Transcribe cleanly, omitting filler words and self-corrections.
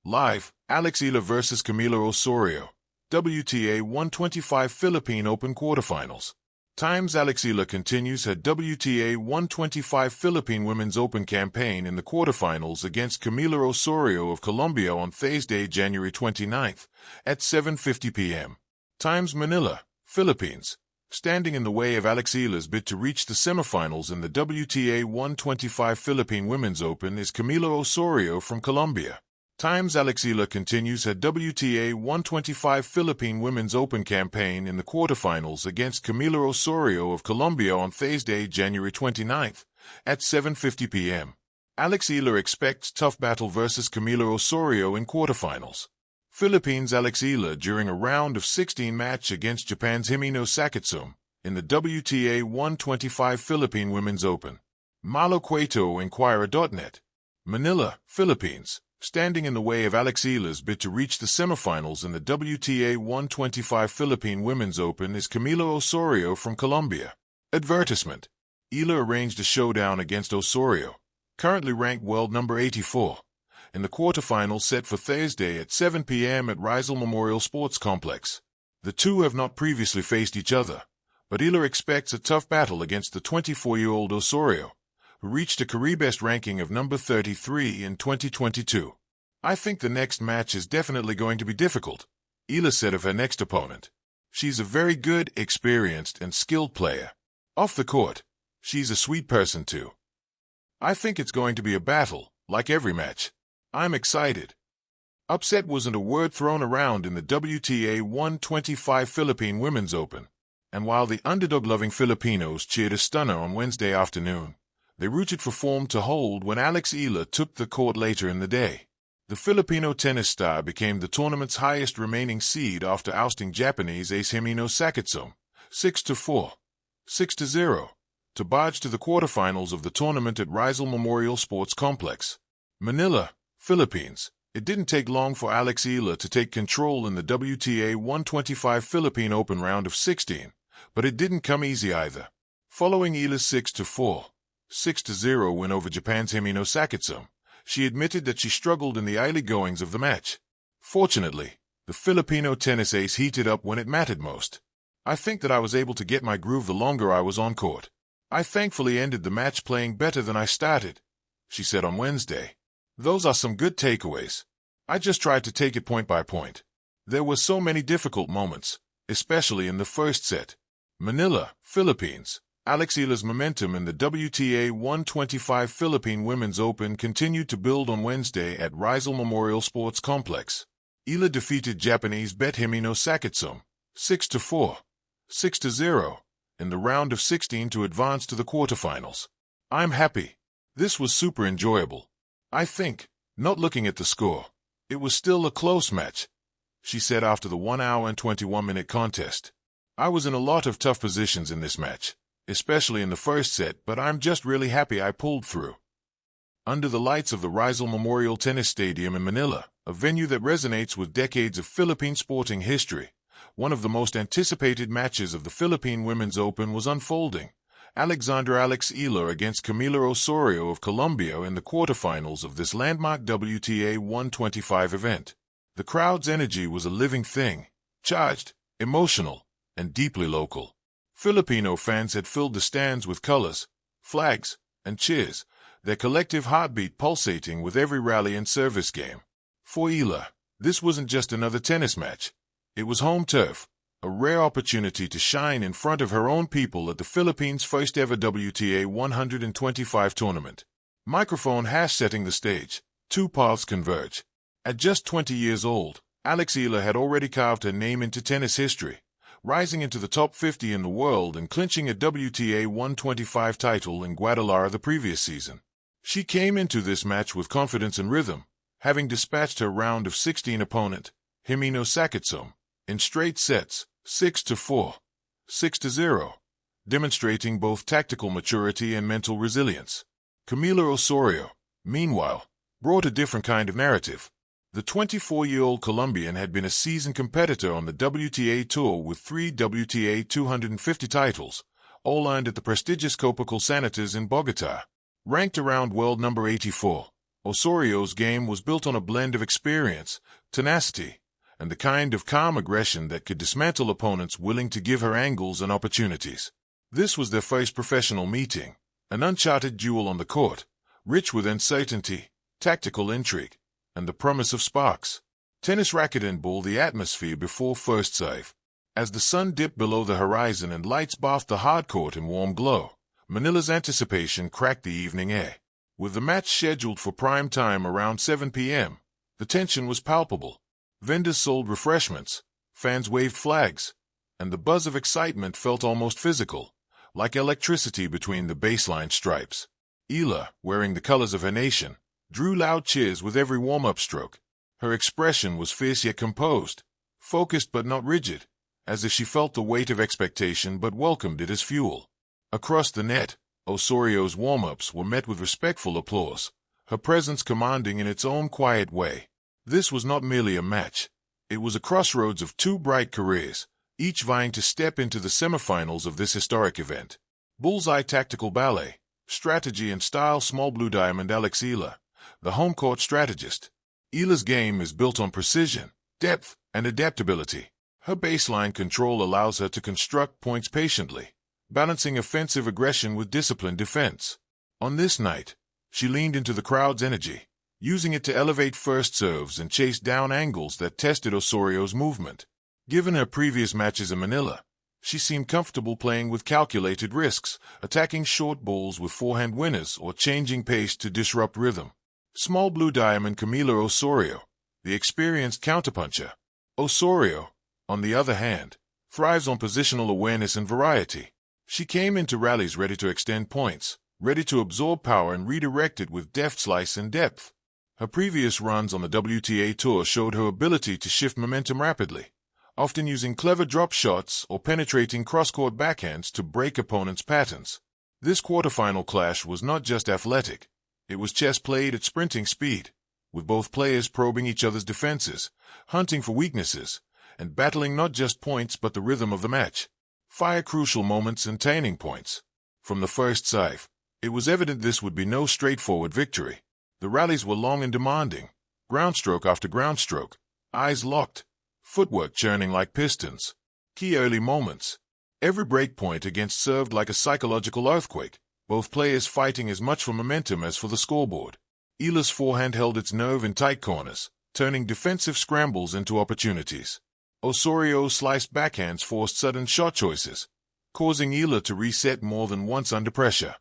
Live, Eala vs. Camila Osorio, WTA 125 Philippine Open Quarterfinals. Times Eala continues her WTA 125 Philippine Women's Open campaign in the quarterfinals against Camila Osorio of Colombia on Thursday, January 29th, at 7:50 p.m. Times Manila, Philippines. Standing in the way of Eala's bid to reach the semifinals in the WTA 125 Philippine Women's Open is Camila Osorio from Colombia. Times Eala continues her WTA 125 Philippine Women's Open campaign in the quarterfinals against Camila Osorio of Colombia on Thursday, January 29th, at 7:50 p.m. Eala expects tough battle versus Camila Osorio in quarterfinals. Philippines Eala during a round of 16 match against Japan's Himino Sakitsum in the WTA 125 Philippine Women's Open. Malo Cueto, Inquirer.net. Manila, Philippines. Standing in the way of Eala's bid to reach the semifinals in the WTA 125 Philippine Women's Open is Camila Osorio from Colombia. Advertisement. Eala arranged a showdown against Osorio, currently ranked world number 84, in the quarterfinals set for Thursday at 7 p.m. at Rizal Memorial Sports Complex. The two have not previously faced each other, but Eala expects a tough battle against the 24-year-old Osorio, who reached a career-best ranking of number 33 in 2022. "I think the next match is definitely going to be difficult," Eala said of her next opponent. "She's a very good, experienced, and skilled player. Off the court, she's a sweet person too. I think it's going to be a battle, like every match. I'm excited." Upset wasn't a word thrown around in the WTA 125 Philippine Women's Open, and while the underdog-loving Filipinos cheered a stunner on Wednesday afternoon, they rooted for form to hold when Eala took the court later in the day. The Filipino tennis star became the tournament's highest remaining seed after ousting Japanese ace Himino Sakitsum 6-4, 6-0, to barge to the quarterfinals of the tournament at Rizal Memorial Sports Complex. Manila, Philippines. It didn't take long for Eala to take control in the WTA 125 Philippine Open round of 16, but it didn't come easy either. Following Eala's 6-4, 6-0 win over Japan's Himino Sakitsum, she admitted that she struggled in the early goings of the match. Fortunately, the Filipino tennis ace heated up when it mattered most. "I think that I was able to get my groove the longer I was on court. I thankfully ended the match playing better than I started," she said on Wednesday. "Those are some good takeaways. I just tried to take it point by point. There were so many difficult moments, especially in the first set." Manila, Philippines. Eala's momentum in the WTA 125 Philippine Women's Open continued to build on Wednesday at Rizal Memorial Sports Complex. Eala defeated Japanese Bet Himino Sakitsum 6-4, 6-0 in the round of 16 to advance to the quarterfinals. "I'm happy. This was super enjoyable. I think, not looking at the score, it was still a close match," she said after the 1 hour and 21-minute contest. "I was in a lot of tough positions in this match, especially in the first set, but I'm just really happy I pulled through." Under the lights of the Rizal Memorial Tennis Stadium in Manila, a venue that resonates with decades of Philippine sporting history, one of the most anticipated matches of the Philippine Women's Open was unfolding. Eala against Camila Osorio of Colombia in the quarterfinals of this landmark WTA 125 event. The crowd's energy was a living thing, charged, emotional, and deeply local. Filipino fans had filled the stands with colors, flags, and cheers, their collective heartbeat pulsating with every rally and service game. For Eala, this wasn't just another tennis match. It was home turf, a rare opportunity to shine in front of her own people at the Philippines' first-ever WTA 125 tournament. Microphone setting the stage, two paths converge. At just 20 years old, Eala had already carved her name into tennis history, rising into the top 50 in the world and clinching a WTA 125 title in Guadalajara the previous season. She came into this match with confidence and rhythm, having dispatched her round of 16 opponent, Himino Sakitsum, in straight sets, 6-4, 6-0, demonstrating both tactical maturity and mental resilience. Camila Osorio, meanwhile, brought a different kind of narrative. The 24-year-old Colombian had been a seasoned competitor on the WTA Tour with 3 WTA 250 titles, all earned at the prestigious Copa Sanators in Bogotá. Ranked around world number 84, Osorio's game was built on a blend of experience, tenacity, and the kind of calm aggression that could dismantle opponents willing to give her angles and opportunities. This was their first professional meeting, an uncharted duel on the court, rich with uncertainty, tactical intrigue, and the promise of sparks. Tennis racket and ball the atmosphere before first serve. As the sun dipped below the horizon and lights bathed the hard court in warm glow, Manila's anticipation cracked the evening air. With the match scheduled for prime time around 7 p.m., the tension was palpable. Vendors sold refreshments, fans waved flags, and the buzz of excitement felt almost physical, like electricity between the baseline stripes. Eala, wearing the colors of her nation, drew loud cheers with every warm-up stroke. Her expression was fierce yet composed, focused but not rigid, as if she felt the weight of expectation but welcomed it as fuel. Across the net, Osorio's warm-ups were met with respectful applause, her presence commanding in its own quiet way. This was not merely a match. It was a crossroads of two bright careers, each vying to step into the semifinals of this historic event. Bullseye tactical ballet, strategy and style. Small blue diamond Alex Eala, the home court strategist. Eala's game is built on precision, depth, and adaptability. Her baseline control allows her to construct points patiently, balancing offensive aggression with disciplined defense. On this night, she leaned into the crowd's energy, using it to elevate first serves and chase down angles that tested Osorio's movement. Given her previous matches in Manila, she seemed comfortable playing with calculated risks, attacking short balls with forehand winners or changing pace to disrupt rhythm. Small blue diamond Camila Osorio, the experienced counterpuncher. Osorio, on the other hand, thrives on positional awareness and variety. She came into rallies ready to extend points, ready to absorb power and redirect it with deft slice and depth. Her previous runs on the WTA Tour showed her ability to shift momentum rapidly, often using clever drop shots or penetrating cross-court backhands to break opponents' patterns. This quarterfinal clash was not just athletic, it was chess played at sprinting speed, with both players probing each other's defenses, hunting for weaknesses, and battling not just points but the rhythm of the match. Fire crucial moments and turning points. From the first serve, it was evident this would be no straightforward victory. The rallies were long and demanding, groundstroke after groundstroke, eyes locked, footwork churning like pistons. Key early moments. Every break point against served like a psychological earthquake, both players fighting as much for momentum as for the scoreboard. Eala's forehand held its nerve in tight corners, turning defensive scrambles into opportunities. Osorio's sliced backhands forced sudden shot choices, causing Eala to reset more than once under pressure.